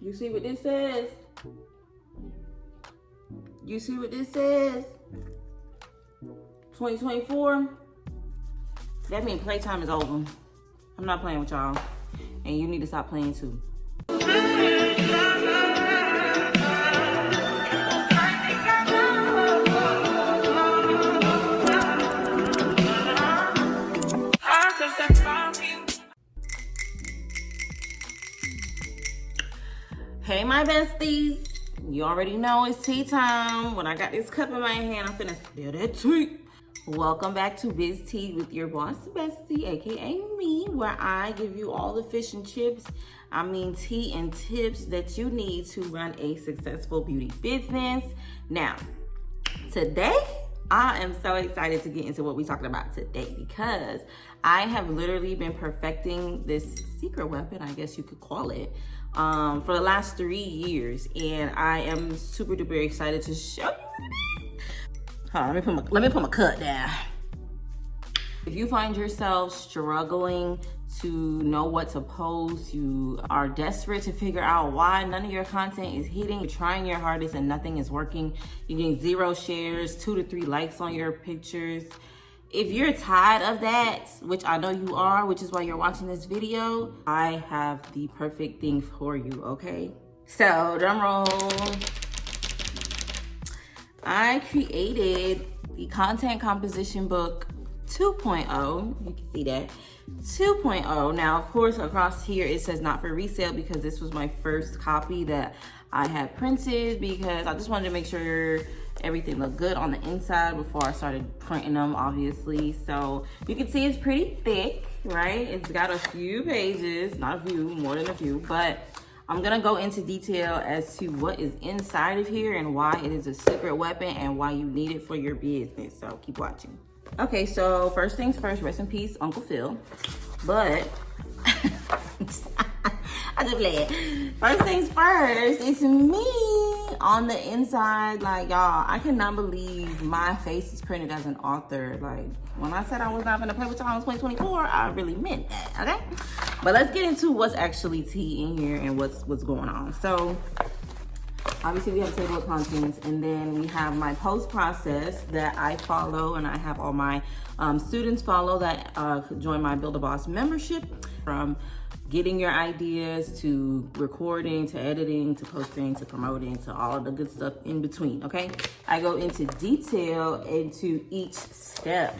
You see what this says? You see what this says? 2024. That means playtime is over. I'm not playing with y'all. And you need to stop playing too. Hey, my besties. You already know it's tea time. When I got this cup in my hand, I'm finna spill that tea. Welcome back to Biz Tea with your boss bestie, aka me, where I give you all the fish and chips, tea and tips that you need to run a successful beauty business. Now, today, I am so excited to get into what we're talking about today because I have literally been perfecting this secret weapon, I guess you could call it, for the last 3 years, and I am super duper excited to show you what it is. Hold on, let me put my cut down. If you find yourself struggling to know what to post, you are desperate to figure out why none of your content is hitting, you're trying your hardest and nothing is working, you're getting 0 shares, 2 to 3 likes on your pictures. If you're tired of that, which I know you are, which is why you're watching this video, I have the perfect thing for you, okay? So, drum roll. I created the Content Composition Book 2.0. You can see that. 2.0. Now, of course, across here it says not for resale because this was my first copy that I had printed because I just wanted to make sure everything looked good on the inside before I started printing them, obviously. So you can see it's pretty thick, right? It's got a few pages, not a few, more than a few, but I'm gonna go into detail as to what is inside of here and why it is a secret weapon and why you need it for your business. So keep watching. Okay, so first things first, rest in peace, Uncle Phil. But I just play it. First things first, it's me on the inside. Like, y'all, I cannot believe my face is printed as an author. Like, when I said I was not gonna play with y'all in 2024, I really meant that, okay? But let's get into what's actually tea in here and what's going on. So, obviously we have a table of contents, and then we have my post process that I follow, and I have all my students follow that join my Build a Boss membership, from getting your ideas to recording to editing to posting to promoting to all of the good stuff in between, okay? I go into detail into each step.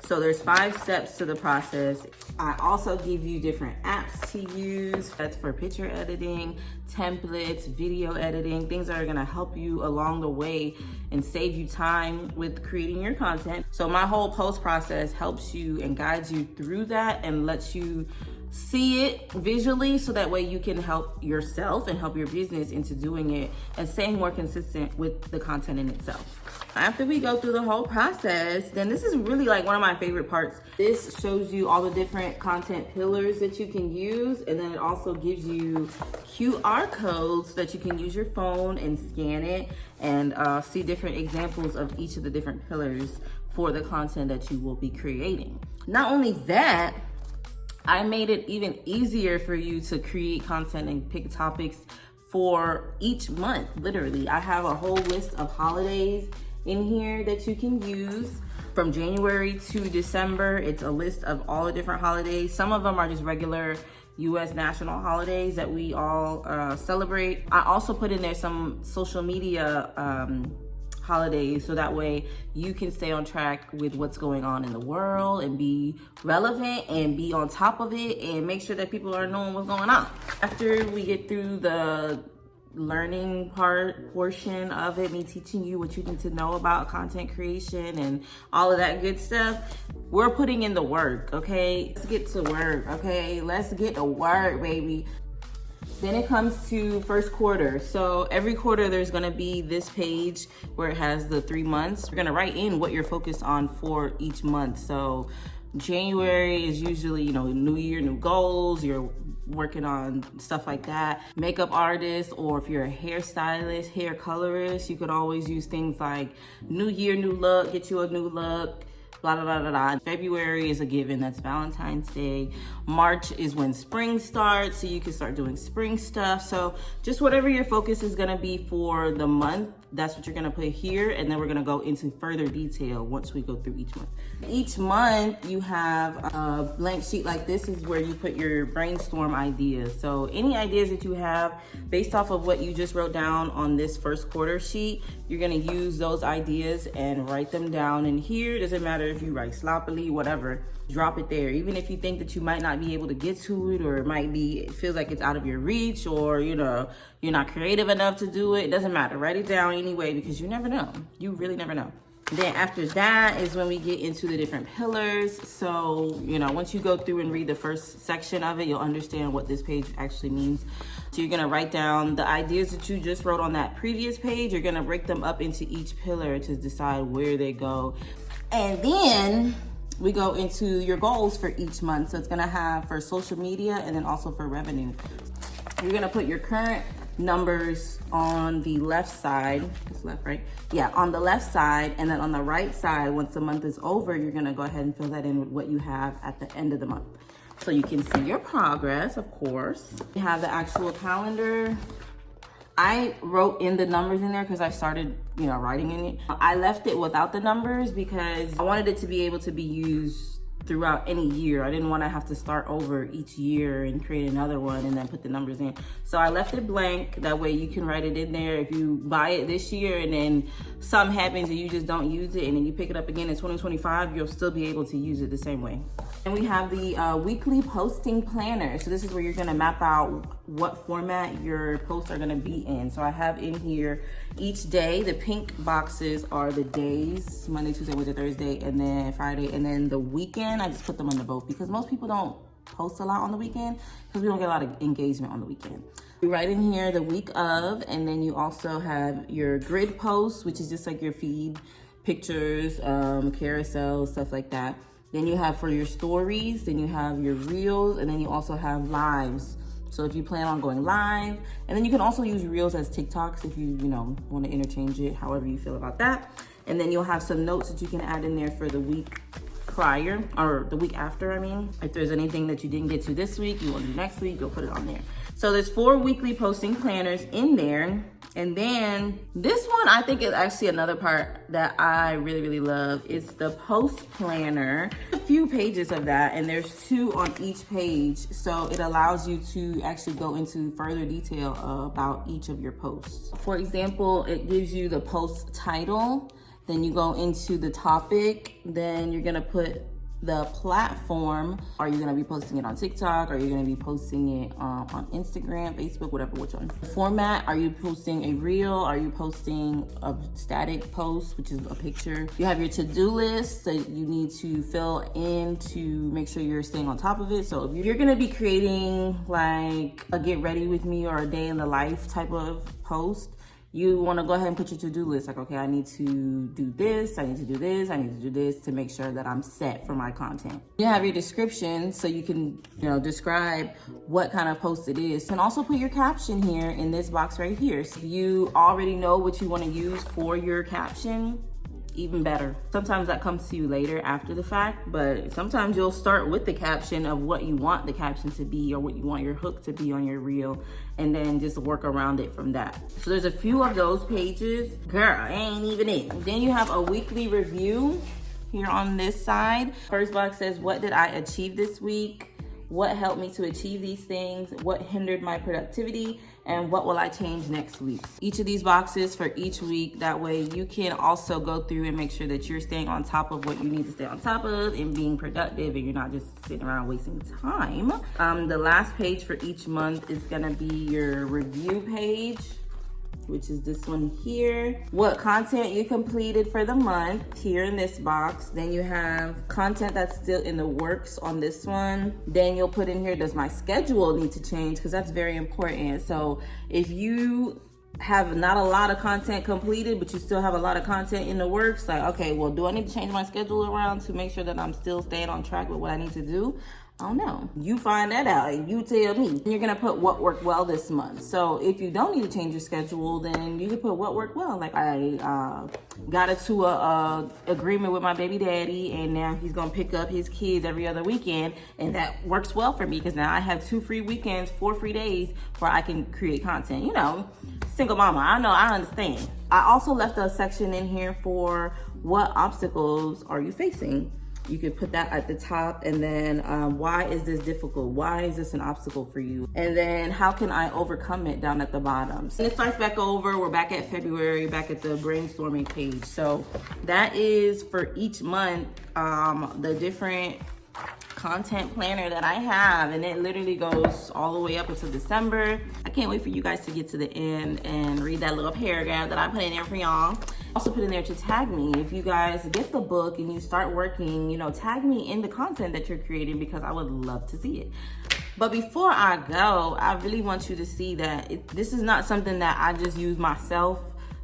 So there's 5 steps to the process. I also give you different apps to use. That's for picture editing, templates, video editing, things that are gonna help you along the way and save you time with creating your content. So my whole post process helps you and guides you through that and lets you see it visually so that way you can help yourself and help your business into doing it and staying more consistent with the content in itself. After we go through the whole process, then this is really like one of my favorite parts. This shows you all the different content pillars that you can use, and then it also gives you QR codes that you can use your phone and scan it and see different examples of each of the different pillars for the content that you will be creating. Not only that, I made it even easier for you to create content and pick topics for each month. Literally, I have a whole list of holidays in here that you can use. From January to December, it's a list of all the different holidays. Some of them are just regular US national holidays that we all celebrate. I also put in there some social media holidays, so that way you can stay on track with what's going on in the world and be relevant and be on top of it and make sure that people are knowing what's going on. After we get through the learning portion of it, me teaching you what you need to know about content creation and all of that good stuff, we're putting in the work, okay? Let's get to work, okay? Let's get to work, baby. Then it comes to first quarter. So every quarter there's gonna be this page where it has the 3 months. You're gonna write in what you're focused on for each month. So January is usually, new year, new goals. You're working on stuff like that. Makeup artist, or if you're a hairstylist, hair colorist, you could always use things like new year, new look, get you a new look. blah, blah, blah, blah, blah. February is a given, that's Valentine's Day. March is when spring starts, so you can start doing spring stuff. So just whatever your focus is gonna be for the month, that's what you're gonna put here, and then we're gonna go into further detail once we go through each month. Each month you have a blank sheet like this is where you put your brainstorm ideas. So any ideas that you have based off of what you just wrote down on this first quarter sheet, you're gonna use those ideas and write them down in here. It doesn't matter if you write sloppily, whatever, drop it there. Even if you think that you might not be able to get to it, or it feels like it's out of your reach, or you're not creative enough to do it, it doesn't matter. Write it down anyway, because you never know. You really never know. Then after that is when we get into the different pillars. So, once you go through and read the first section of it, you'll understand what this page actually means. So you're gonna write down the ideas that you just wrote on that previous page. You're gonna break them up into each pillar to decide where they go. And then we go into your goals for each month. So it's gonna have for social media and then also for revenue. You're gonna put your current numbers on the left side. It's left, right? Yeah, on the left side. And then on the right side, once the month is over, you're gonna go ahead and fill that in with what you have at the end of the month. So you can see your progress, of course. You have the actual calendar. I wrote in the numbers in there because I started, writing in it. I left it without the numbers because I wanted it to be able to be used throughout any year. I didn't want to have to start over each year and create another one and then put the numbers in. So I left it blank. That way you can write it in there. If you buy it this year and then something happens and you just don't use it and then you pick it up again in 2025, you'll still be able to use it the same way. And we have the weekly posting planner. So this is where you're gonna map out what format your posts are gonna be in. So I have in here each day. The pink boxes are the days, Monday, Tuesday, Wednesday, Thursday, and then Friday. And then the weekend, I just put them under both because most people don't post a lot on the weekend because we don't get a lot of engagement on the weekend. You write in here the week of, and then you also have your grid posts, which is just like your feed, pictures, carousel, stuff like that. Then you have for your stories, then you have your reels, and then you also have lives. So if you plan on going live, and then you can also use reels as TikToks if you, want to interchange it, however you feel about that. And then you'll have some notes that you can add in there for the week prior, or the week after, I mean. If there's anything that you didn't get to this week, you want to do next week, you'll put it on there. So there's 4 weekly posting planners in there. And then this one, I think is actually another part that I really, really love. It's the post planner. A few pages of that, and there's 2 on each page. So it allows you to actually go into further detail about each of your posts. For example, it gives you the post title. Then you go into the topic. Then you're gonna put the platform. Are you gonna be posting it on TikTok? Are you gonna be posting it on Instagram, Facebook, whatever, which one? The format, are you posting a reel? Are you posting a static post, which is a picture? You have your to-do list that you need to fill in to make sure you're staying on top of it. So if you're gonna be creating like a get ready with me or a day in the life type of post, you want to go ahead and put your to-do list. Like, okay, I need to do this, I need to do this, I need to do this to make sure that I'm set for my content. You have your description, so you can, describe what kind of post it is. And also put your caption here in this box right here. So if you already know what you want to use for your caption, even better. Sometimes that comes to you later after the fact, but sometimes you'll start with the caption of what you want the caption to be or what you want your hook to be on your reel, and then just work around it from that. So there's a few of those pages. Girl, ain't even it. Then you have a weekly review here on this side. First box says, what did I achieve this week? What helped me to achieve these things? What hindered my productivity? And what will I change next week? Each of these boxes for each week. That way you can also go through and make sure that you're staying on top of what you need to stay on top of and being productive, and you're not just sitting around wasting time. The last page for each month is gonna be your review page, which is this one here. What content you completed for the month here in this box. Then you have content that's still in the works on this one. Then you'll put in here, does my schedule need to change? Because that's very important. So if you have not a lot of content completed, but you still have a lot of content in the works, like, okay, well, do I need to change my schedule around to make sure that I'm still staying on track with what I need to do? I don't know. You find that out and you tell me. You're gonna put what worked well this month. So if you don't need to change your schedule, then you can put what worked well. Like I got into a agreement with my baby daddy, and now he's gonna pick up his kids every other weekend, and that works well for me because now I have 2 free weekends, 4 free days where I can create content. You know, single mama, I understand. I also left a section in here for what obstacles are you facing. You could put that at the top, and then why is this difficult? Why is this an obstacle for you? And then how can I overcome it down at the bottom? So it starts back over. We're back at February, back at the brainstorming page. So that is for each month, the different content planner that I have, and it literally goes all the way up until December. I can't wait for you guys to get to the end and read that little paragraph that I put in there for y'all. Also put in there to tag me. If you guys get the book and you start working, you know, tag me in the content that you're creating because I would love to see it. But before I go, I really want you to see that this is not something that I just use myself,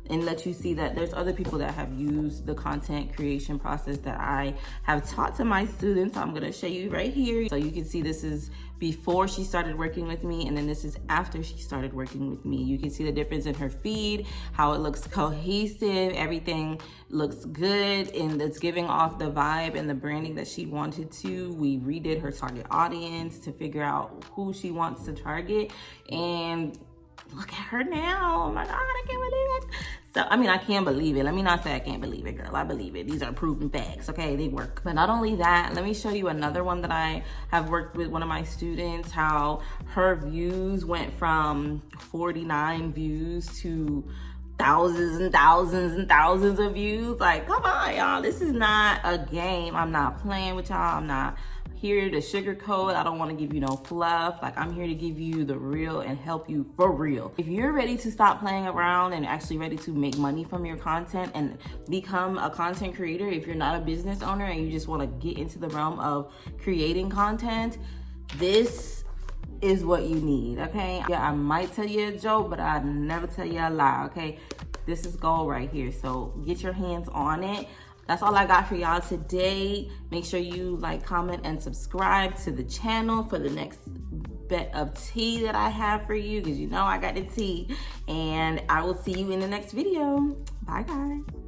and let you see that there's other people that have used the content creation process that I have taught to my students. I'm gonna show you right here. So you can see this is before she started working with me, and then this is after she started working with me. You can see the difference in her feed, how it looks cohesive, everything looks good, and it's giving off the vibe and the branding that she wanted to. We redid her target audience to figure out who she wants to target, and look at her now. Oh my God, I can't believe it. So, I mean, I can't believe it. Let me not say I can't believe it, girl. I believe it. These are proven facts, okay? They work. But not only that, let me show you another one that I have worked with one of my students, how her views went from 49 views to thousands and thousands and thousands of views. Like, come on, y'all. This is not a game. I'm not playing with y'all. I'm not here to sugarcoat. I don't want to give you no fluff. Like, I'm here to give you the real and help you for real. If you're ready to stop playing around and actually ready to make money from your content and become a content creator, if you're not a business owner and you just want to get into the realm of creating content, this is what you need, okay? Yeah, I might tell you a joke, but I never tell you a lie, okay? This is gold right here, so get your hands on it. That's all I got for y'all today. Make sure you like, comment, and subscribe to the channel for the next bit of tea that I have for you, because you know I got the tea. And I will see you in the next video. Bye, guys.